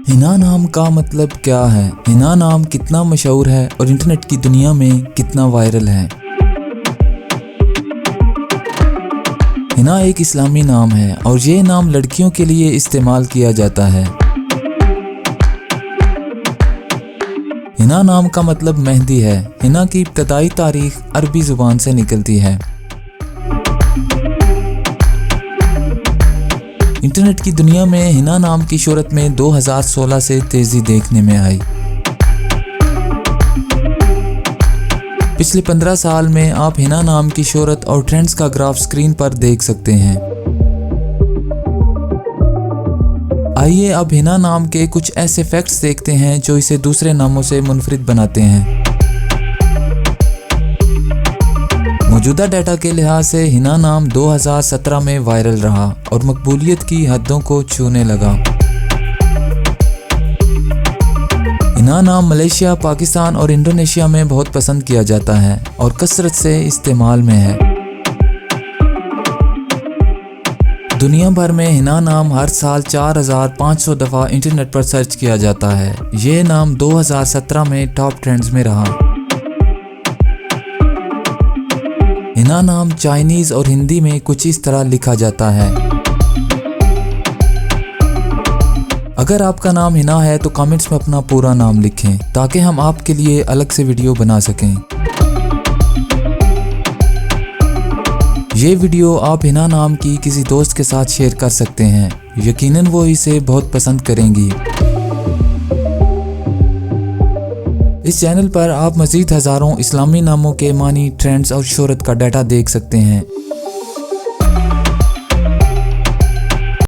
हिना नाम का मतलब क्या है? हिना नाम कितना मशहूर है और इंटरनेट की दुनिया में कितना वायरल है? हिना एक इस्लामी नाम है और ये नाम लड़कियों के लिए इस्तेमाल किया जाता है। हिना नाम का मतलब मेहंदी है। हिना की इब्तदाई तारीख अरबी जुबान से निकलती है। इंटरनेट की दुनिया में हिना नाम की शोहरत में 2016 से तेजी देखने में आई। पिछले 15 साल में आप हिना नाम की शोहरत और ट्रेंड्स का ग्राफ स्क्रीन पर देख सकते हैं। आइए अब हिना नाम के कुछ ऐसे फैक्ट्स देखते हैं जो इसे दूसरे नामों से मुनफरिद बनाते हैं। मौजूदा डाटा के लिहाज से हिना नाम 2017 में वायरल रहा और मकबूलियत की हदों को छूने लगा। हिना नाम मलेशिया, पाकिस्तान और इंडोनेशिया में बहुत पसंद किया जाता है और कसरत से इस्तेमाल में है। दुनिया भर में हिना नाम हर साल 4500 दफ़ा इंटरनेट पर सर्च किया जाता है। ये नाम 2017 में टॉप ट्रेंड्स में रहा। हिना नाम चाइनीज़ और हिंदी में कुछ इस तरह लिखा जाता है। अगर आपका नाम हिना है तो कमेंट्स में अपना पूरा नाम लिखें ताकि हम आपके लिए अलग से वीडियो बना सकें। ये वीडियो आप हिना नाम की किसी दोस्त के साथ शेयर कर सकते हैं। यकीनन वो इसे बहुत पसंद करेंगी। इस चैनल पर आप मज़ीद हज़ारों इस्लामी नामों के मानी, ट्रेंड्स और शोहरत का डाटा देख सकते हैं।